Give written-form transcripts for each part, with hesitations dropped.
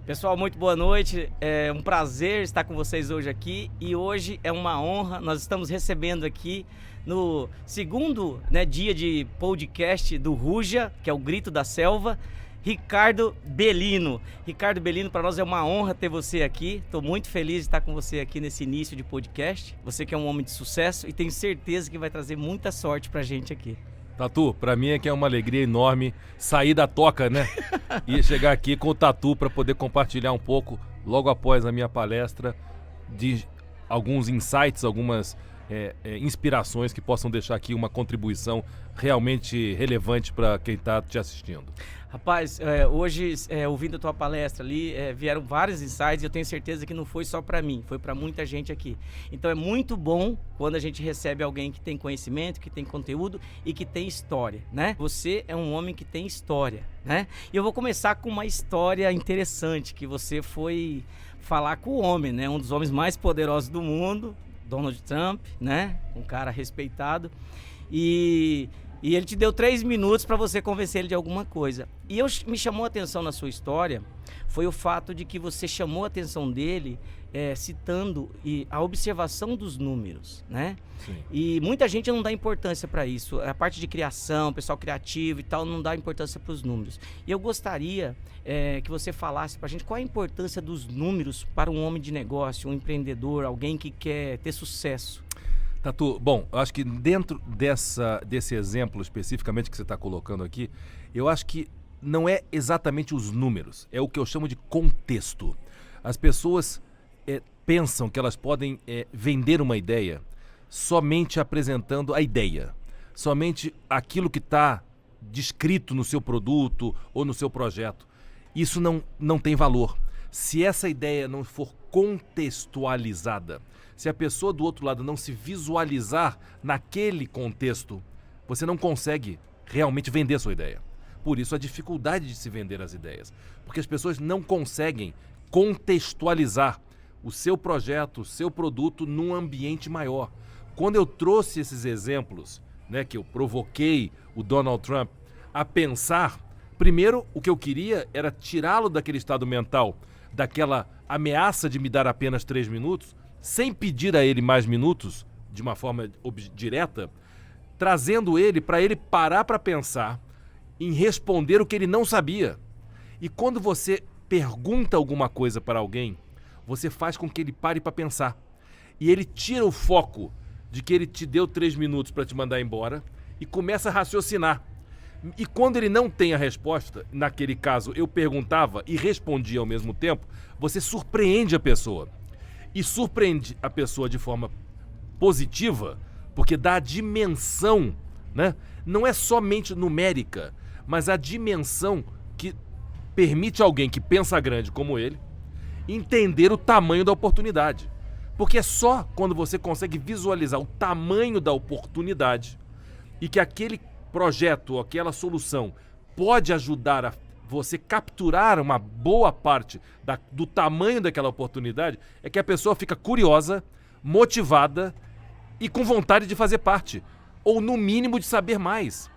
Pessoal, muito boa noite. É um prazer estar com vocês hoje aqui e hoje é uma honra. Nós estamos recebendo aqui no segundo dia de podcast do Ruja, que é o Grito da Selva, Ricardo Bellino. Ricardo Bellino, para nós é uma honra ter você aqui. Estou muito feliz de estar com você aqui nesse início de podcast. Você que é um homem de sucesso e tenho certeza que vai trazer muita sorte para a gente aqui. Tatu, pra mim é que é uma alegria enorme sair da toca, né? E chegar aqui com o Tatu para poder compartilhar um pouco, logo após a minha palestra, de alguns insights, algumas inspirações que possam deixar aqui uma contribuição realmente relevante para quem está te assistindo. Rapaz, hoje, ouvindo a tua palestra ali, vieram vários insights e eu tenho certeza que não foi só para mim, foi para muita gente aqui. Então é muito bom quando a gente recebe alguém que tem conhecimento, que tem conteúdo e que tem história, né? Você é um homem que tem história, né? E eu vou começar com uma história interessante, que você foi falar com o homem, né? Um dos homens mais poderosos do mundo, Donald Trump, né? Um cara respeitado. E ele te deu 3 minutos para você convencer ele de alguma coisa. E me chamou a atenção na sua história, foi o fato de que você chamou a atenção dele citando a observação dos números, né? Sim. E muita gente não dá importância para isso. A parte de criação, pessoal criativo e tal, não dá importância para os números. E eu gostaria que você falasse para a gente qual a importância dos números para um homem de negócio, um empreendedor, alguém que quer ter sucesso. Tatu, bom, eu acho que dentro desse exemplo especificamente que você está colocando aqui, eu acho que não é exatamente os números, é o que eu chamo de contexto. As pessoas pensam que elas podem vender uma ideia somente apresentando a ideia, somente aquilo que está descrito no seu produto ou no seu projeto. Isso não tem valor. Se essa ideia não for contextualizada, se a pessoa do outro lado não se visualizar naquele contexto, você não consegue realmente vender a sua ideia. Por isso a dificuldade de se vender as ideias. Porque as pessoas não conseguem contextualizar o seu projeto, o seu produto num ambiente maior. Quando eu trouxe esses exemplos, que eu provoquei o Donald Trump a pensar, primeiro o que eu queria era tirá-lo daquele estado mental, daquela ameaça de me dar apenas 3 minutos, sem pedir a ele mais minutos, de uma forma direta, trazendo ele para ele parar para pensar em responder o que ele não sabia. E quando você pergunta alguma coisa para alguém, você faz com que ele pare para pensar. E ele tira o foco de que ele te deu 3 minutos para te mandar embora e começa a raciocinar. E quando ele não tem a resposta, naquele caso eu perguntava e respondia ao mesmo tempo, você surpreende a pessoa. E surpreende a pessoa de forma positiva, porque dá a dimensão, né? Não é somente numérica, mas a dimensão que permite alguém que pensa grande como ele entender o tamanho da oportunidade. Porque é só quando você consegue visualizar o tamanho da oportunidade e que aquele projeto ou aquela solução pode ajudar a você capturar uma boa parte do tamanho daquela oportunidade, é que a pessoa fica curiosa, motivada e com vontade de fazer parte, ou no mínimo de saber mais.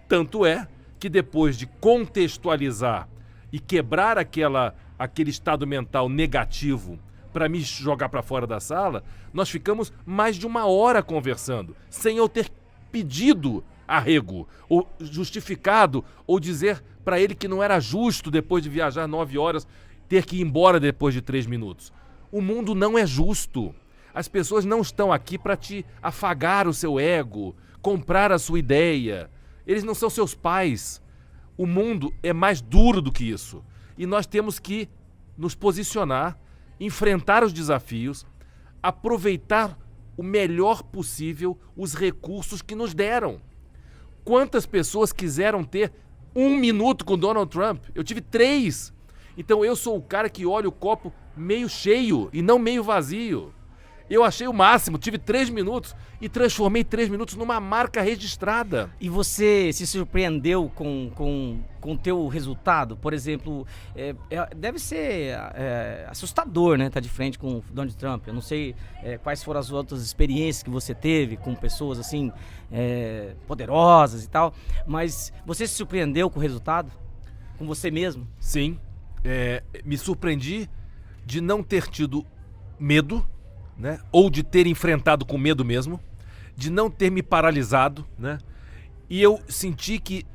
Tanto é que depois de contextualizar e quebrar aquele estado mental negativo para me jogar para fora da sala, nós ficamos mais de 1 hora conversando, sem eu ter pedido arrego, ou justificado, ou dizer para ele que não era justo, depois de viajar 9 horas, ter que ir embora depois de 3 minutos. O mundo não é justo. As pessoas não estão aqui para te afagar o seu ego, comprar a sua ideia. Eles não são seus pais. O mundo é mais duro do que isso. E nós temos que nos posicionar, enfrentar os desafios, aproveitar o melhor possível os recursos que nos deram. Quantas pessoas quiseram ter 1 minuto com Donald Trump? Eu tive 3. Então eu sou o cara que olha o copo meio cheio e não meio vazio. Eu achei o máximo, tive 3 minutos e transformei 3 minutos numa marca registrada. E você se surpreendeu com o teu resultado? Por exemplo, deve ser assustador, né? Estar de frente com o Donald Trump. Eu não sei quais foram as outras experiências que você teve com pessoas assim poderosas e tal, mas você se surpreendeu com o resultado? Com você mesmo? Sim. Me surpreendi de não ter tido medo, né? Ou de ter enfrentado com medo mesmo, de não ter me paralisado, né? E eu senti que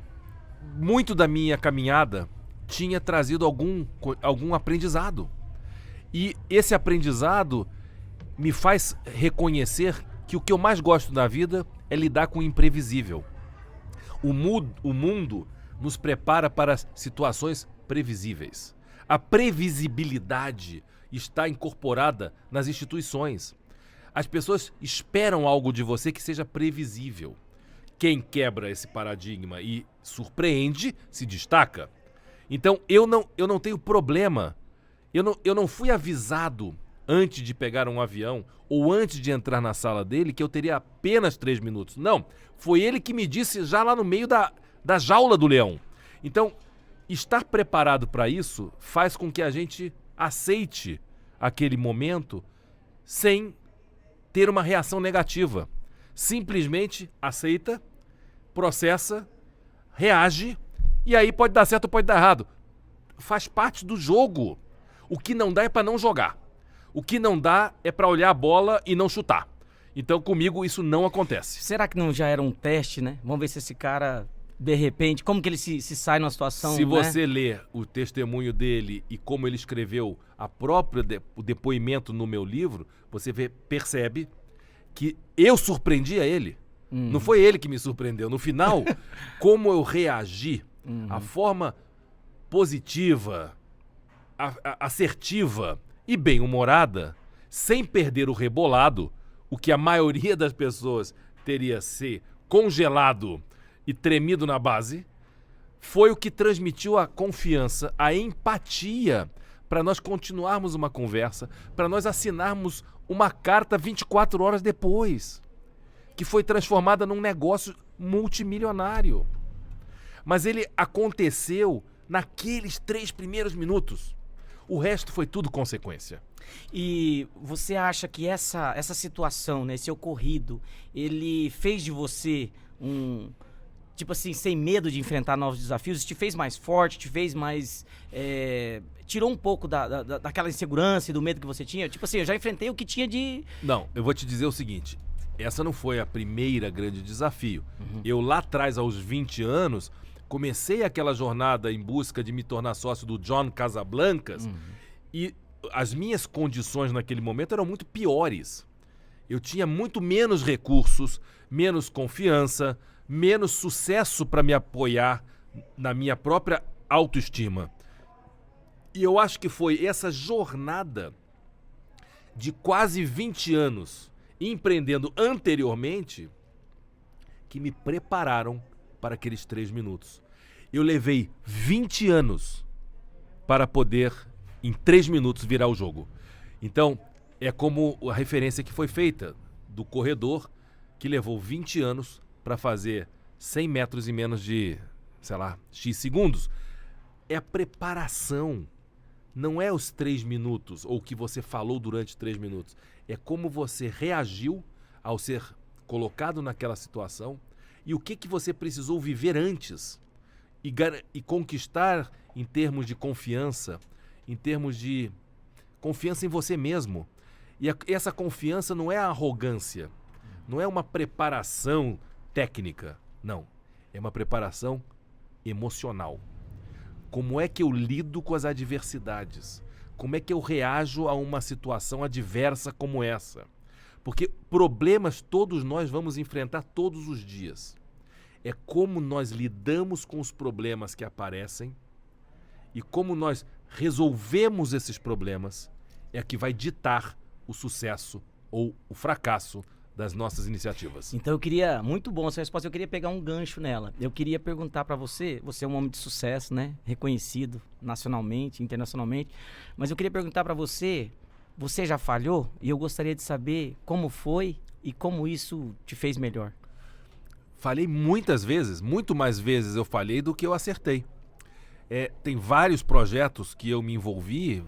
muito da minha caminhada tinha trazido algum aprendizado. E esse aprendizado me faz reconhecer que o que eu mais gosto na vida é lidar com o imprevisível. O mundo nos prepara para situações previsíveis. A previsibilidade está incorporada nas instituições. As pessoas esperam algo de você que seja previsível. Quem quebra esse paradigma e surpreende, se destaca. Então, eu não tenho problema. Eu não fui avisado antes de pegar um avião ou antes de entrar na sala dele que eu teria apenas 3 minutos. Não, foi ele que me disse já lá no meio da jaula do leão. Então, estar preparado para isso faz com que a gente aceite aquele momento sem ter uma reação negativa. Simplesmente aceita, processa, reage e aí pode dar certo ou pode dar errado. Faz parte do jogo. O que não dá é para não jogar. O que não dá é para olhar a bola e não chutar. Então comigo isso não acontece. Será que não já era um teste, né? Vamos ver se esse cara, de repente, como que ele se sai numa situação, Se né? você ler o testemunho dele e como ele escreveu o depoimento no meu livro, você percebe que eu surpreendi a ele. Não foi ele que me surpreendeu. No final, como eu reagi, a forma positiva, assertiva e bem-humorada, sem perder o rebolado, o que a maioria das pessoas teria se congelado e tremido na base, foi o que transmitiu a confiança, a empatia para nós continuarmos uma conversa, para nós assinarmos uma carta 24 horas depois, que foi transformada num negócio multimilionário. Mas ele aconteceu naqueles 3 primeiros minutos. O resto foi tudo consequência. E você acha que essa situação, né, esse ocorrido, ele fez de você tipo assim, sem medo de enfrentar novos desafios, te fez mais forte, te fez mais... tirou um pouco daquela insegurança e do medo que você tinha? Tipo assim, eu já enfrentei o que tinha de... Não, eu vou te dizer o seguinte, essa não foi a primeira grande desafio. Eu lá atrás, aos 20 anos, comecei aquela jornada em busca de me tornar sócio do John Casablancas e as minhas condições naquele momento eram muito piores. Eu tinha muito menos recursos, menos confiança, menos sucesso para me apoiar na minha própria autoestima. E eu acho que foi essa jornada de quase 20 anos empreendendo anteriormente que me prepararam para aqueles 3 minutos. Eu levei 20 anos para poder, em 3 minutos, virar o jogo. Então, é como a referência que foi feita do corredor que levou 20 anos para fazer 100 metros em menos de, sei lá, X segundos. É a preparação. Não é os 3 minutos ou o que você falou durante 3 minutos. É como você reagiu ao ser colocado naquela situação e o que você precisou viver antes e conquistar em termos de confiança, em termos de confiança em você mesmo. E essa confiança não é a arrogância, não é uma preparação técnica, não. É uma preparação emocional. Como é que eu lido com as adversidades? Como é que eu reajo a uma situação adversa como essa? Porque problemas todos nós vamos enfrentar todos os dias. É como nós lidamos com os problemas que aparecem e como nós resolvemos esses problemas é que vai ditar o sucesso ou o fracasso das nossas iniciativas. Então eu queria, muito bom essa resposta, eu queria pegar um gancho nela. Eu queria perguntar para você é um homem de sucesso, né? Reconhecido nacionalmente, internacionalmente, mas eu queria perguntar para você já falhou? E eu gostaria de saber como foi e como isso te fez melhor. Falhei muitas vezes, muito mais vezes eu falhei do que eu acertei. Tem vários projetos que eu me envolvi,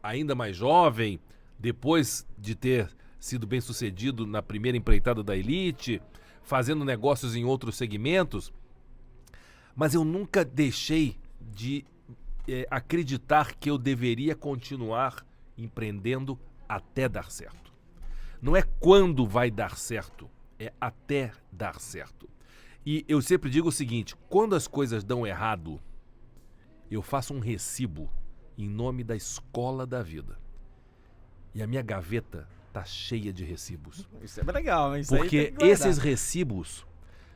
ainda mais jovem, depois de ter sido bem sucedido na primeira empreitada da Elite, fazendo negócios em outros segmentos, mas eu nunca deixei de acreditar que eu deveria continuar empreendendo até dar certo. Não é quando vai dar certo, é até dar certo. E eu sempre digo o seguinte, quando as coisas dão errado, eu faço um recibo em nome da escola da vida. E a minha gaveta tá cheia de recibos. Isso é legal, isso aí Porque tem que guardar. esses recibos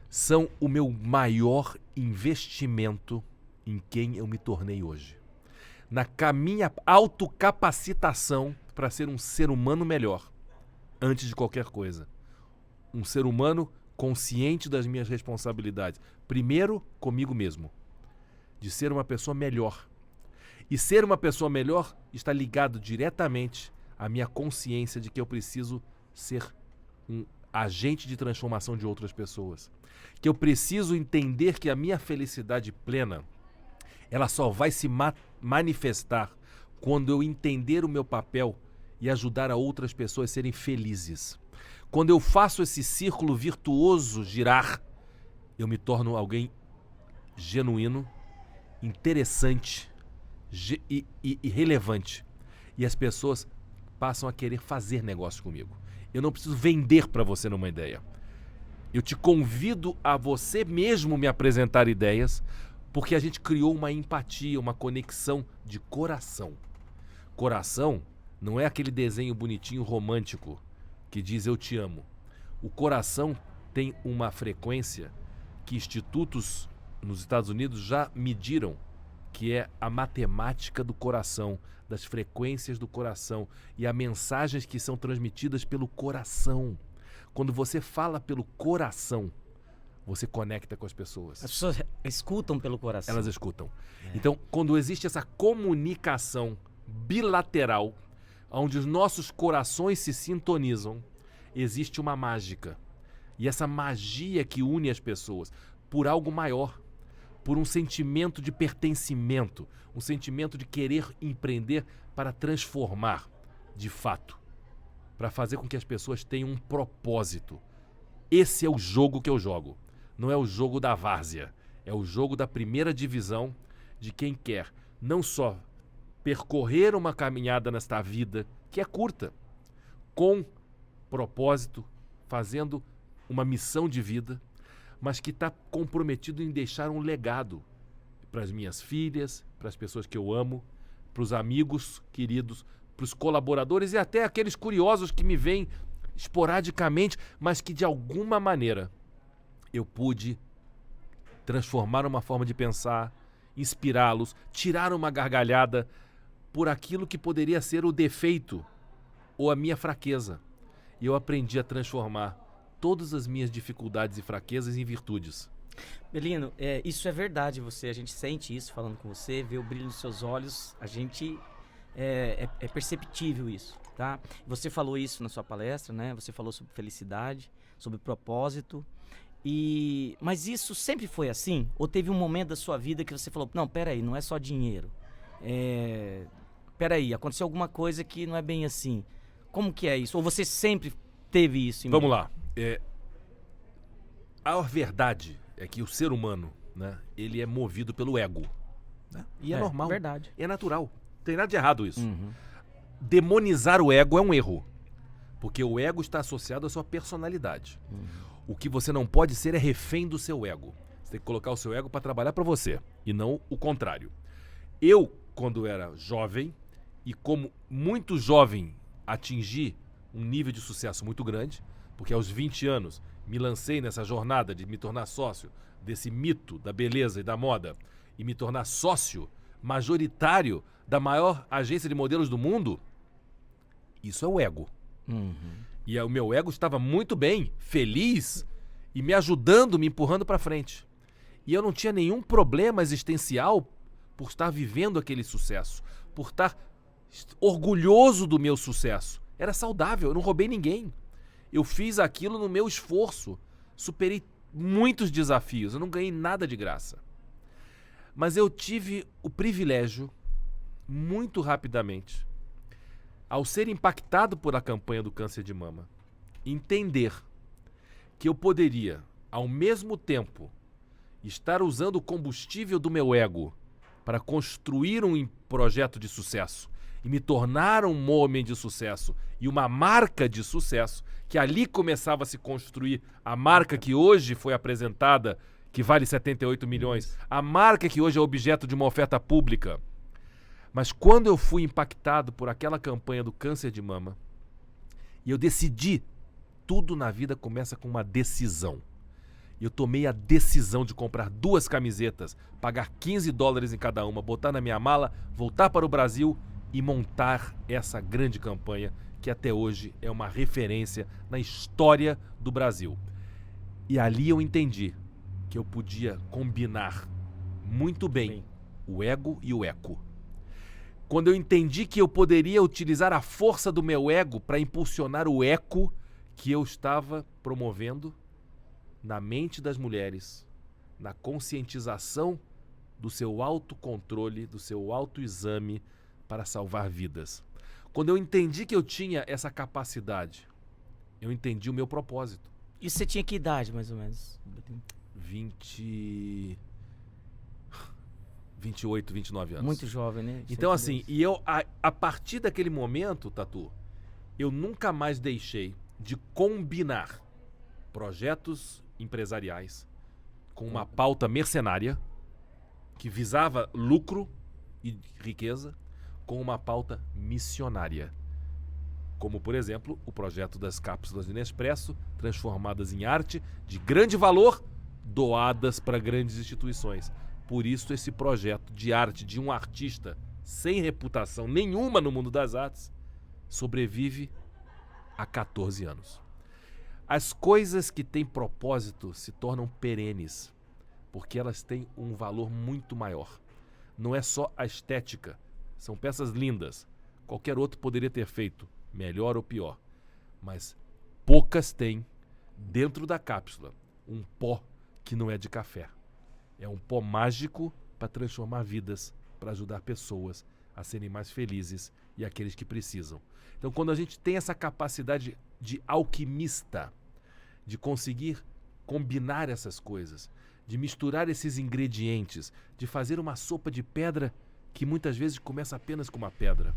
são o meu maior investimento em quem eu me tornei hoje. Na minha autocapacitação para ser um ser humano melhor, antes de qualquer coisa. Um ser humano consciente das minhas responsabilidades. Primeiro, comigo mesmo. De ser uma pessoa melhor. E ser uma pessoa melhor está ligado diretamente à minha consciência de que eu preciso ser um agente de transformação de outras pessoas. Que eu preciso entender que a minha felicidade plena, ela só vai se manifestar quando eu entender o meu papel e ajudar a outras pessoas a serem felizes. Quando eu faço esse círculo virtuoso girar, eu me torno alguém genuíno, interessante e relevante. E as pessoas passam a querer fazer negócio comigo. Eu não preciso vender para você numa ideia. Eu te convido a você mesmo me apresentar ideias, porque a gente criou uma empatia, uma conexão de coração. Coração não é aquele desenho bonitinho romântico que diz eu te amo. O coração tem uma frequência que institutos nos Estados Unidos já mediram, que é a matemática do coração, das frequências do coração e as mensagens que são transmitidas pelo coração. Quando você fala pelo coração, você conecta com as pessoas. As pessoas escutam pelo coração. Elas escutam. Então, quando existe essa comunicação bilateral, onde os nossos corações se sintonizam, existe uma mágica. E essa magia que une as pessoas por algo maior, por um sentimento de pertencimento, um sentimento de querer empreender para transformar, de fato, para fazer com que as pessoas tenham um propósito. Esse é o jogo que eu jogo. Não é o jogo da várzea, é o jogo da primeira divisão de quem quer não só percorrer uma caminhada nesta vida, que é curta, com propósito, fazendo uma missão de vida, mas que está comprometido em deixar um legado para as minhas filhas, para as pessoas que eu amo, para os amigos queridos, para os colaboradores e até aqueles curiosos que me veem esporadicamente, mas que de alguma maneira eu pude transformar uma forma de pensar, inspirá-los, tirar uma gargalhada por aquilo que poderia ser o defeito ou a minha fraqueza. E eu aprendi a transformar todas as minhas dificuldades e fraquezas em virtudes. Belino, isso é verdade, a gente sente isso falando com você, vê o brilho nos seus olhos, a gente é perceptível isso, tá? Você falou isso na sua palestra, né? Você falou sobre felicidade, sobre propósito. Mas isso sempre foi assim? Ou teve um momento da sua vida que você falou, não, peraí, não é só dinheiro. Peraí, aconteceu alguma coisa que não é bem assim. Como que é isso? Ou você sempre teve isso em Vamos lá. A verdade é que o ser humano, né, ele é movido pelo ego. Né? E é normal. Verdade. É natural. Não tem nada de errado isso. Uhum. Demonizar o ego é um erro. Porque o ego está associado à sua personalidade. Uhum. O que você não pode ser é refém do seu ego. Você tem que colocar o seu ego para trabalhar para você. E não o contrário. Eu, quando era jovem, e como muito jovem atingi um nível de sucesso muito grande, porque aos 20 anos me lancei nessa jornada de me tornar sócio desse mito da beleza e da moda e me tornar sócio majoritário da maior agência de modelos do mundo, isso é o ego. Uhum. E o meu ego estava muito bem, feliz e me ajudando, me empurrando para frente. E eu não tinha nenhum problema existencial por estar vivendo aquele sucesso, por estar orgulhoso do meu sucesso. Era saudável, eu não roubei ninguém. Eu fiz aquilo no meu esforço, superei muitos desafios, eu não ganhei nada de graça. Mas eu tive o privilégio, muito rapidamente, ao ser impactado por a campanha do câncer de mama, entender que eu poderia, ao mesmo tempo, estar usando o combustível do meu ego para construir um projeto de sucesso e me tornar um homem de sucesso e uma marca de sucesso, que ali começava a se construir a marca que hoje foi apresentada, que vale 78 milhões, a marca que hoje é objeto de uma oferta pública. Mas quando eu fui impactado por aquela campanha do câncer de mama, e eu decidi, tudo na vida começa com uma decisão. Eu tomei a decisão de comprar 2 camisetas, pagar $15 em cada uma, botar na minha mala, voltar para o Brasil e montar essa grande campanha que até hoje é uma referência na história do Brasil. E ali eu entendi que eu podia combinar muito bem o ego e o eco. Quando eu entendi que eu poderia utilizar a força do meu ego para impulsionar o eco que eu estava promovendo na mente das mulheres, na conscientização do seu autocontrole, do seu autoexame para salvar vidas. Quando eu entendi que eu tinha essa capacidade, eu entendi o meu propósito. E você tinha que idade, mais ou menos? 28, 29 anos. Muito jovem, né? Então assim, e eu, a partir daquele momento, Tatu, eu nunca mais deixei de combinar projetos empresariais com uma pauta mercenária que visava lucro e riqueza com uma pauta missionária. Como, por exemplo, o projeto das cápsulas de Nespresso, transformadas em arte de grande valor, doadas para grandes instituições. Por isso, esse projeto de arte de um artista sem reputação nenhuma no mundo das artes sobrevive há 14 anos. As coisas que têm propósito se tornam perenes, porque elas têm um valor muito maior. Não é só a estética, são peças lindas. Qualquer outro poderia ter feito, melhor ou pior. Mas poucas têm, dentro da cápsula, um pó que não é de café. É um pó mágico para transformar vidas, para ajudar pessoas a serem mais felizes e aqueles que precisam. Então, quando a gente tem essa capacidade de alquimista, de conseguir combinar essas coisas, de misturar esses ingredientes, de fazer uma sopa de pedra que muitas vezes começa apenas com uma pedra,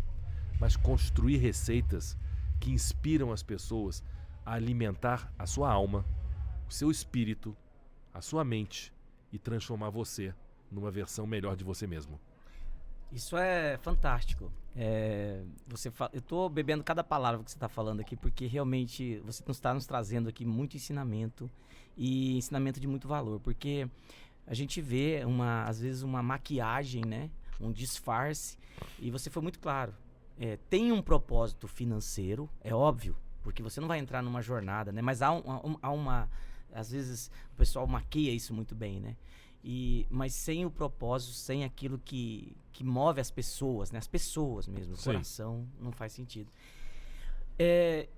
mas construir receitas que inspiram as pessoas a alimentar a sua alma, o seu espírito, a sua mente e transformar você numa versão melhor de você mesmo. Isso é fantástico. Eu estou bebendo cada palavra que você está falando aqui, porque realmente você está nos trazendo aqui muito ensinamento e ensinamento de muito valor, porque a gente vê às vezes uma maquiagem, né? Um disfarce, e você foi muito claro. Tem um propósito financeiro, é óbvio, porque você não vai entrar numa jornada, né? Mas há uma às vezes o pessoal maquia isso muito bem, né? Mas sem o propósito, sem aquilo que move as pessoas, né? As pessoas mesmo, o coração, não faz sentido.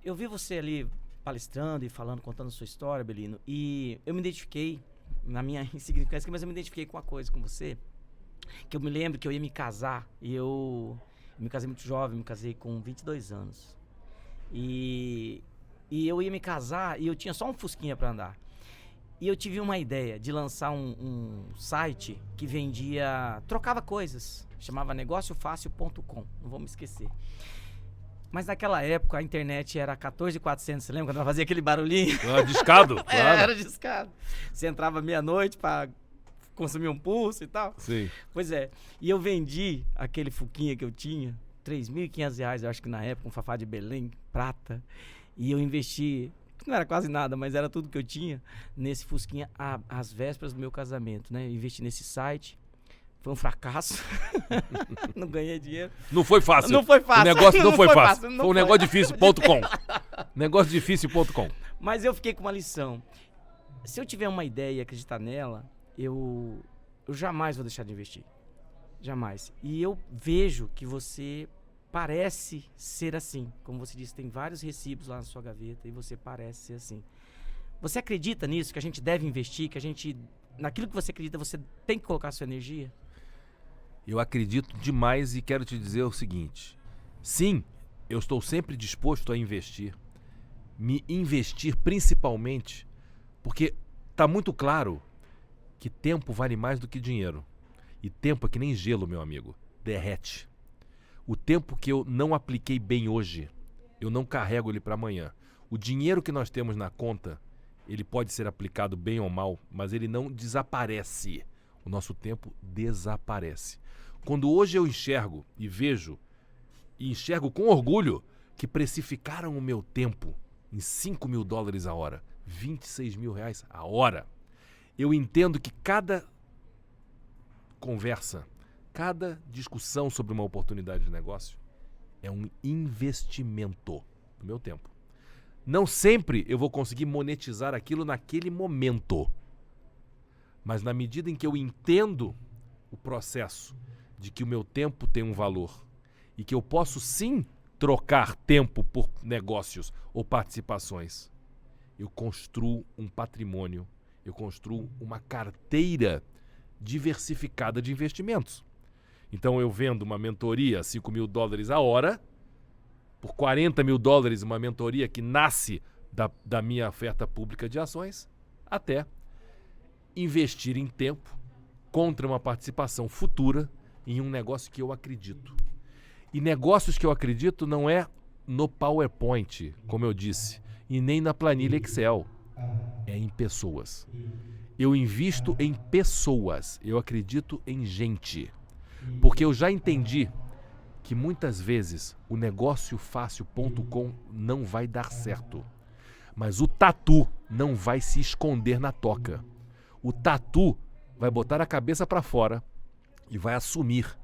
Eu vi você ali palestrando e falando, contando sua história, Belino, e eu me identifiquei, na minha insignificância, mas eu me identifiquei com uma coisa com você, que eu me lembro que eu ia me casar, e eu me casei muito jovem, me casei com 22 anos. E eu ia me casar e eu tinha só um Fusquinha para andar. E eu tive uma ideia de lançar um site que trocava coisas, chamava negociofácil.com, não vou me esquecer. Mas naquela época a internet era 14.400, você lembra quando ela fazia aquele barulhinho? Discado, claro. Era discado. Você entrava meia-noite para consumir um pulso e tal. Sim. Pois é, e eu vendi aquele Fuquinha que eu tinha, R$3.500, eu acho que na época, um Fafá de Belém, prata, e eu investi... Não era quase nada, mas era tudo que eu tinha nesse Fusquinha às vésperas do meu casamento, né? Eu investi nesse site, foi um fracasso, não ganhei dinheiro. Não foi fácil. Não foi fácil. O negócio não foi fácil. Não foi um negócio difícil.com. Negóciodifícil.com. Mas eu fiquei com uma lição. Se eu tiver uma ideia e acreditar nela, eu jamais vou deixar de investir. Jamais. E eu vejo que você... parece ser assim. Como você disse, tem vários recibos lá na sua gaveta e você parece ser assim. Você acredita nisso? Que a gente deve investir? Que a gente... Naquilo que você acredita, você tem que colocar a sua energia? Eu acredito demais e quero te dizer o seguinte. Sim, eu estou sempre disposto a investir. Me investir principalmente porque está muito claro que tempo vale mais do que dinheiro. E tempo é que nem gelo, meu amigo. Derrete. O tempo que eu não apliquei bem hoje, eu não carrego ele para amanhã. O dinheiro que nós temos na conta, ele pode ser aplicado bem ou mal, mas ele não desaparece. O nosso tempo desaparece. Quando hoje eu enxergo e vejo, e enxergo com orgulho, que precificaram o meu tempo em $5.000 a hora, R$26.000 a hora, eu entendo que cada conversa, cada discussão sobre uma oportunidade de negócio é um investimento do meu tempo. Não sempre eu vou conseguir monetizar aquilo naquele momento. Mas na medida em que eu entendo o processo de que o meu tempo tem um valor e que eu posso sim trocar tempo por negócios ou participações, eu construo um patrimônio, eu construo uma carteira diversificada de investimentos. Então eu vendo uma mentoria a $5.000 a hora, por $40.000 uma mentoria que nasce da minha oferta pública de ações, até investir em tempo contra uma participação futura em um negócio que eu acredito. E negócios que eu acredito não é no PowerPoint, como eu disse, e nem na planilha Excel. É em pessoas. Eu invisto em pessoas, eu acredito em gente. Porque eu já entendi que muitas vezes o negóciofácil.com não vai dar certo. Mas o tatu não vai se esconder na toca. O tatu vai botar a cabeça para fora e vai assumir,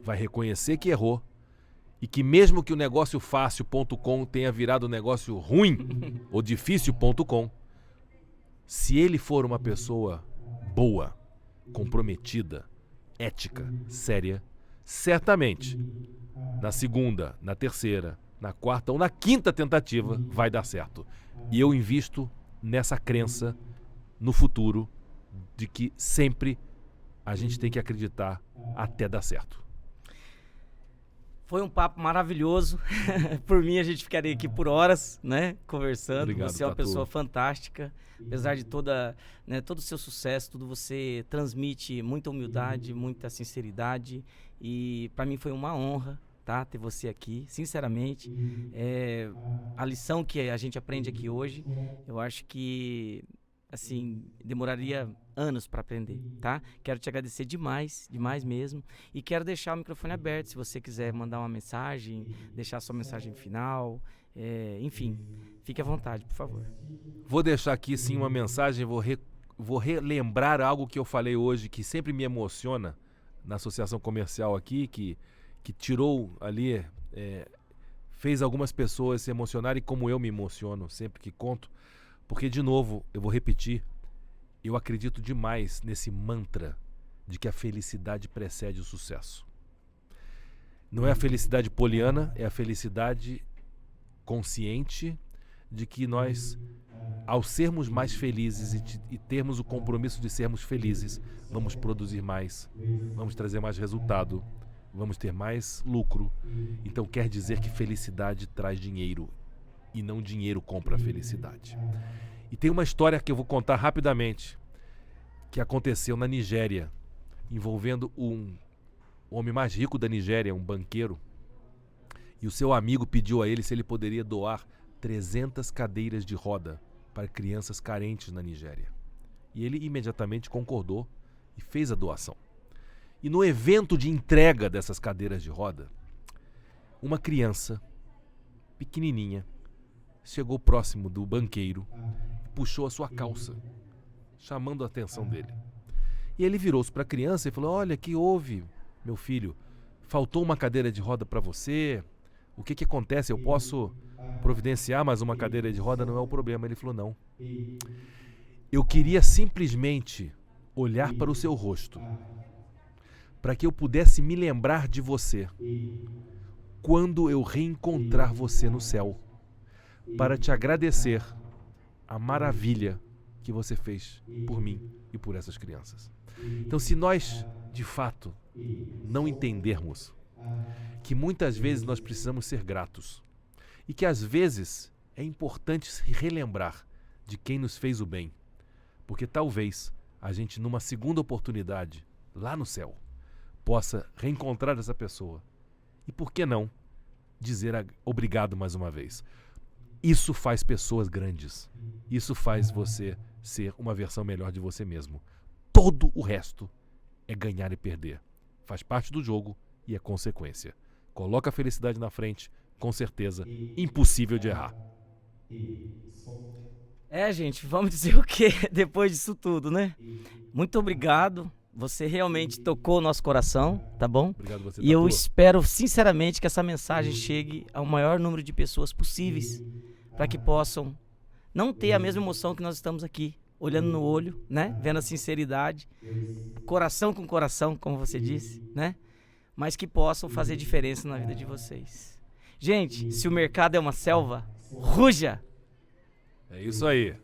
vai reconhecer que errou e que mesmo que o negóciofácil.com tenha virado negócio ruim ou difícil.com, se ele for uma pessoa boa, comprometida, ética, séria, certamente na segunda, na terceira, na quarta ou na quinta tentativa vai dar certo. E eu invisto nessa crença no futuro de que sempre a gente tem que acreditar até dar certo. Foi um papo maravilhoso. Por mim, a gente ficaria aqui por horas, né, conversando. Obrigado, você é uma Tatu. pessoa fantástica. Apesar de todo o seu sucesso, tudo, você transmite muita humildade, muita sinceridade. E para mim foi uma honra, tá, ter você aqui, sinceramente. A lição que a gente aprende aqui hoje, eu acho que assim, demoraria anos para aprender, tá? Quero te agradecer demais, demais mesmo. E quero deixar o microfone aberto, se você quiser mandar uma mensagem, deixar sua mensagem final, enfim, fique à vontade, por favor. Vou deixar aqui sim uma mensagem, vou relembrar algo que eu falei hoje, que sempre me emociona na associação comercial aqui, que tirou ali, fez algumas pessoas se emocionarem como eu me emociono sempre que conto. Porque, de novo, eu vou repetir, eu acredito demais nesse mantra de que a felicidade precede o sucesso. Não é a felicidade poliana, é a felicidade consciente de que nós, ao sermos mais felizes e termos o compromisso de sermos felizes, vamos produzir mais, vamos trazer mais resultado, vamos ter mais lucro. Então quer dizer que felicidade traz dinheiro. E não dinheiro compra a felicidade. E tem uma história que eu vou contar rapidamente, que aconteceu na Nigéria, envolvendo o homem mais rico da Nigéria, um banqueiro, e o seu amigo pediu a ele se ele poderia doar 300 cadeiras de roda para crianças carentes na Nigéria. E ele imediatamente concordou e fez a doação. E no evento de entrega dessas cadeiras de roda, uma criança pequenininha chegou próximo do banqueiro e puxou a sua calça, chamando a atenção dele. E ele virou-se para a criança e falou: olha, que houve, meu filho? Faltou uma cadeira de roda para você? O que acontece? Eu posso providenciar mais uma cadeira de roda? Não é o problema. Ele falou: não. Eu queria simplesmente olhar para o seu rosto, para que eu pudesse me lembrar de você quando eu reencontrar você no céu, para te agradecer a maravilha que você fez por mim e por essas crianças. Então, se nós, de fato, não entendermos que muitas vezes nós precisamos ser gratos e que às vezes é importante se relembrar de quem nos fez o bem, porque talvez a gente, numa segunda oportunidade, lá no céu, possa reencontrar essa pessoa. E por que não dizer obrigado mais uma vez? Isso faz pessoas grandes. Isso faz você ser uma versão melhor de você mesmo. Todo o resto é ganhar e perder. Faz parte do jogo e é consequência. Coloca a felicidade na frente, com certeza, impossível de errar. Gente, vamos dizer o quê depois disso tudo, né? Muito obrigado. Você realmente tocou o nosso coração, tá bom? Obrigado você, E eu Tatu. espero sinceramente que essa mensagem chegue ao maior número de pessoas possíveis, para que possam não ter a mesma emoção que nós estamos aqui, olhando no olho, né? Vendo a sinceridade, coração com coração, como você disse, né? Mas que possam fazer diferença na vida de vocês. Gente, se o mercado é uma selva, ruja! É isso aí.